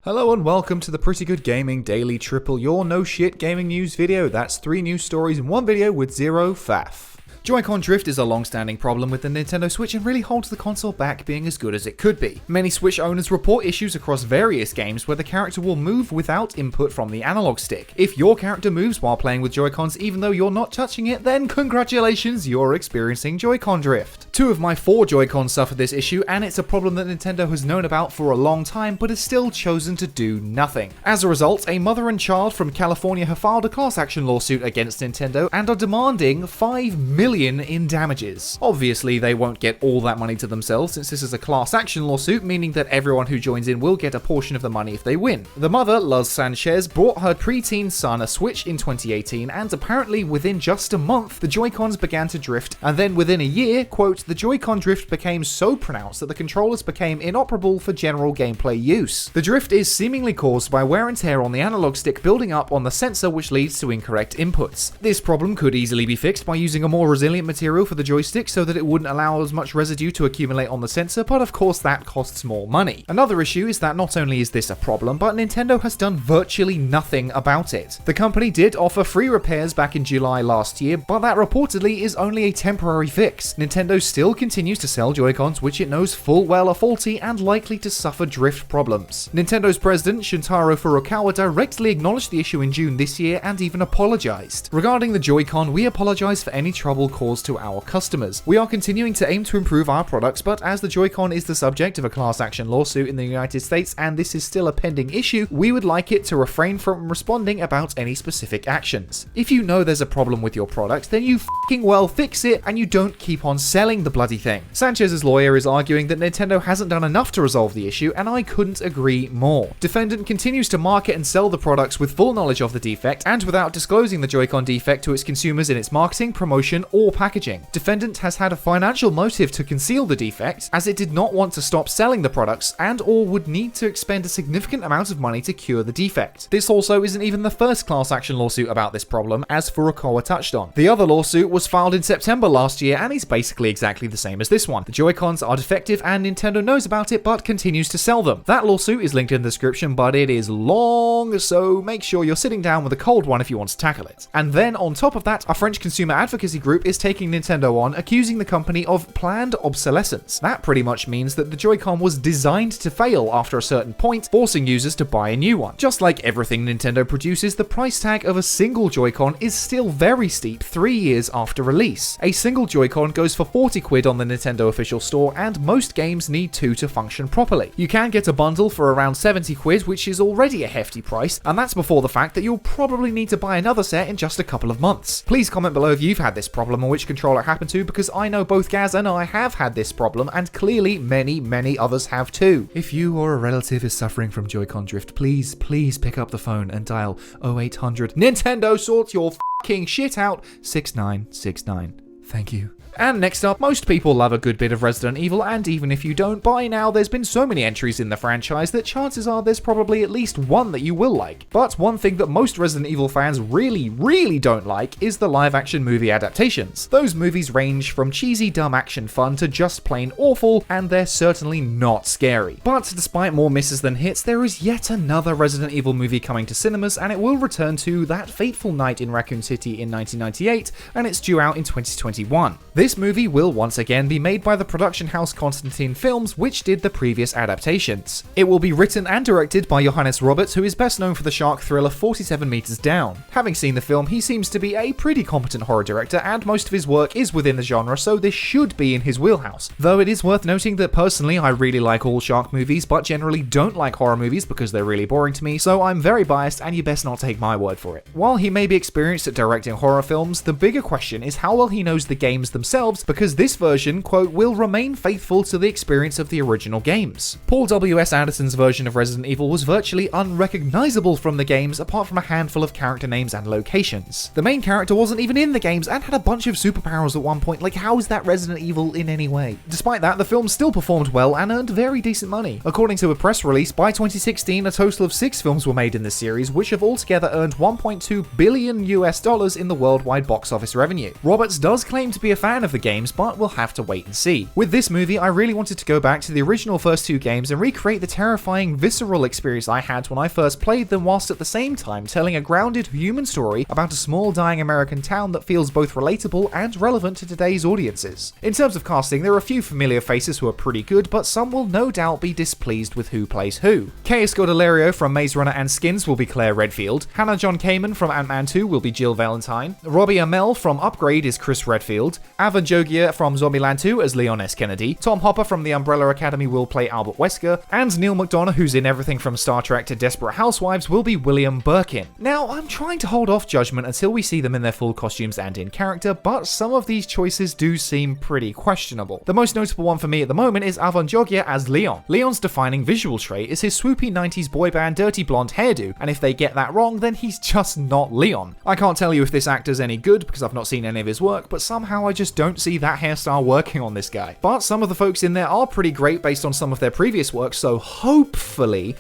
Hello and welcome to the Pretty Good Gaming Daily Triple, your no shit gaming news video. That's 3 news stories in one video with zero faff. Joy-Con drift is a long-standing problem with the Nintendo Switch and really holds the console back being as good as it could be. Many Switch owners report issues across various games where the character will move without input from the analog stick. If your character moves while playing with Joy-Cons even though you're not touching it, then congratulations, you're experiencing Joy-Con drift. 2 of my 4 Joy-Cons suffer this issue, and it's a problem that Nintendo has known about for a long time but has still chosen to do nothing. As a result, a mother and child from California have filed a class action lawsuit against Nintendo and are demanding $5 million in damages. Obviously, they won't get all that money to themselves since this is a class action lawsuit, meaning that everyone who joins in will get a portion of the money if they win. The mother, Luz Sanchez, brought her preteen son a Switch in 2018, and apparently within just a month, the Joy-Cons began to drift, and then within a year, quote, the Joy-Con drift became so pronounced that the controllers became inoperable for general gameplay use. The drift is seemingly caused by wear and tear on the analog stick building up on the sensor, which leads to incorrect inputs. This problem could easily be fixed by using a more resilient material for the joystick so that it wouldn't allow as much residue to accumulate on the sensor, but of course that costs more money. Another issue is that not only is this a problem, but Nintendo has done virtually nothing about it. The company did offer free repairs back in July last year, but that reportedly is only a temporary fix. Nintendo still continues to sell Joy-Cons which it knows full well are faulty and likely to suffer drift problems. Nintendo's president, Shuntaro Furukawa, directly acknowledged the issue in June this year and even apologized. Regarding the Joy-Con, we apologize for any trouble caused to our customers. We are continuing to aim to improve our products, but as the Joy-Con is the subject of a class action lawsuit in the United States and this is still a pending issue, we would like it to refrain from responding about any specific actions. If you know there's a problem with your product, then you f***ing well fix it and you don't keep on selling the bloody thing. Sanchez's lawyer is arguing that Nintendo hasn't done enough to resolve the issue, and I couldn't agree more. Defendant continues to market and sell the products with full knowledge of the defect and without disclosing the Joy-Con defect to its consumers in its marketing, promotion, or packaging. Defendant has had a financial motive to conceal the defect, as it did not want to stop selling the products and or would need to expend a significant amount of money to cure the defect. This also isn't even the first class action lawsuit about this problem, as Furukawa touched on. The other lawsuit was filed in September last year and is basically exactly the same as this one. The Joy-Cons are defective and Nintendo knows about it but continues to sell them. That lawsuit is linked in the description, but it is long, so make sure you're sitting down with a cold one if you want to tackle it. And then on top of that, a French consumer advocacy group is taking Nintendo on, accusing the company of planned obsolescence. That pretty much means that the Joy-Con was designed to fail after a certain point, forcing users to buy a new one. Just like everything Nintendo produces, the price tag of a single Joy-Con is still very steep 3 years after release. A single Joy-Con goes for 40 quid on the Nintendo official store, and most games need 2 to function properly. You can get a bundle for around 70 quid, which is already a hefty price, and that's before the fact that you'll probably need to buy another set in just a couple of months. Please comment below if you've had this problem or which controller it happened to, because I know both Gaz and I have had this problem, and clearly many others have too. If you or a relative is suffering from Joy-Con drift, please pick up the phone and dial 0800 Nintendo sort your f***ing shit out 6969. Thank you. And next up, most people love a good bit of Resident Evil, and even if you don't, by now there's been so many entries in the franchise that chances are there's probably at least one that you will like. But one thing that most Resident Evil fans really don't like is the live-action movie adaptations. Those movies range from cheesy dumb action fun to just plain awful, and they're certainly not scary. But despite more misses than hits, there is yet another Resident Evil movie coming to cinemas, and it will return to That Fateful Night in Raccoon City in 1998, and it's due out in 2021. This movie will once again be made by the production house Constantine Films, which did the previous adaptations. It will be written and directed by Johannes Roberts, who is best known for the shark thriller 47 Meters Down. Having seen the film, he seems to be a pretty competent horror director, and most of his work is within the genre, so this should be in his wheelhouse. Though it is worth noting that personally I really like all shark movies, but generally don't like horror movies because they're really boring to me, so I'm very biased and you best not take my word for it. While he may be experienced at directing horror films, the bigger question is how well he knows the games themselves, because this version, quote, will remain faithful to the experience of the original games. Paul W.S. Anderson's version of Resident Evil was virtually unrecognizable from the games apart from a handful of character names and locations. The main character wasn't even in the games and had a bunch of superpowers at one point. Like, how is that Resident Evil in any way? Despite that, the film still performed well and earned very decent money. According to a press release, by 2016, a total of 6 films were made in this series, which have altogether earned $1.2 billion in the worldwide box office revenue. Roberts does claim to be a fan fan of the games, but we'll have to wait and see. With this movie, I really wanted to go back to the original first two games and recreate the terrifying, visceral experience I had when I first played them, whilst at the same time telling a grounded human story about a small dying American town that feels both relatable and relevant to today's audiences. In terms of casting, there are a few familiar faces who are pretty good, but some will no doubt be displeased with who plays who. Kay Scodelario from Maze Runner and Skins will be Claire Redfield, Hannah John Kamen from Ant-Man 2 will be Jill Valentine, Robbie Amell from Upgrade is Chris Redfield, Ava Jogia from Zombieland 2 as Leon S. Kennedy, Tom Hopper from The Umbrella Academy will play Albert Wesker, and Neil McDonough, who's in everything from Star Trek to Desperate Housewives, will be William Birkin. Now, I'm trying to hold off judgment until we see them in their full costumes and in character, but some of these choices do seem pretty questionable. The most notable one for me at the moment is Ava Jogia as Leon. Leon's defining visual trait is his swoopy 90s boy band dirty blonde hairdo, and if they get that wrong, then he's just not Leon. I can't tell you if this actor's any good because I've not seen any of his work, but somehow I just don't see that hairstyle working on this guy. But some of the folks in there are pretty great based on some of their previous work, so hopefully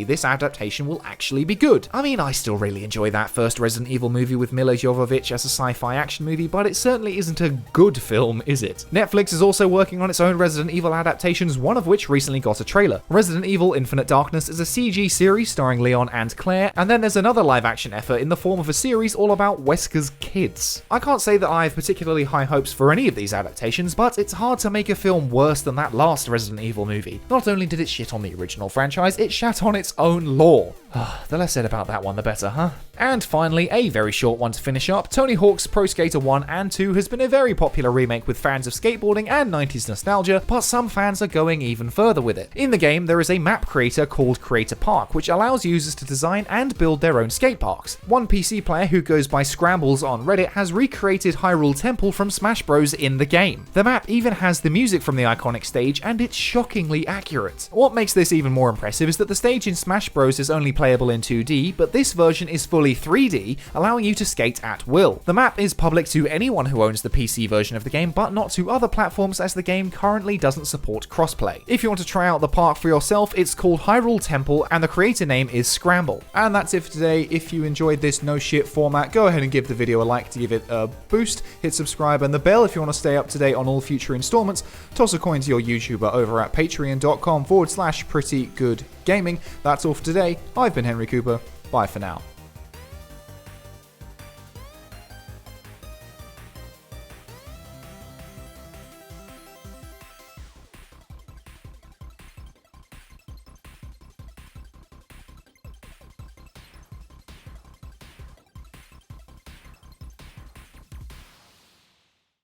this adaptation will actually be good. I mean, I still really enjoy that first Resident Evil movie with Mila Jovovich as a sci-fi action movie, but it certainly isn't a good film, is it? Netflix is also working on its own Resident Evil adaptations, one of which recently got a trailer. Resident Evil Infinite Darkness is a CG series starring Leon and Claire, and then there's another live-action effort in the form of a series all about Wesker's kids. I can't say that I have particularly high hopes for any of these adaptations, but it's hard to make a film worse than that last Resident Evil movie. Not only did it shit on the original franchise, it shat on its own lore. The less said about that one, the better, huh? And finally, a very short one to finish up, Tony Hawk's Pro Skater 1 and 2 has been a very popular remake with fans of skateboarding and 90s nostalgia, but some fans are going even further with it. In the game, there is a map creator called Creator Park, which allows users to design and build their own skate parks. One PC player who goes by Scrambles on Reddit has recreated Hyrule Temple from Smash Bros. In the game. The map even has the music from the iconic stage, and it's shockingly accurate. What makes this even more impressive is that the stage in Smash Bros. Is only playable in 2D, but this version is fully 3D, allowing you to skate at will. The map is public to anyone who owns the PC version of the game, but not to other platforms as the game currently doesn't support crossplay. If you want to try out the park for yourself, it's called Hyrule Temple, and the creator name is Scramble. And that's it for today. If you enjoyed this no shit format, go ahead and give the video a like to give it a boost, hit subscribe and the bell if you want to stay up to date on all future installments, toss a coin to your YouTuber over at patreon.com/prettygoodgaming. That's all for today. I've been Henry Cooper. Bye for now.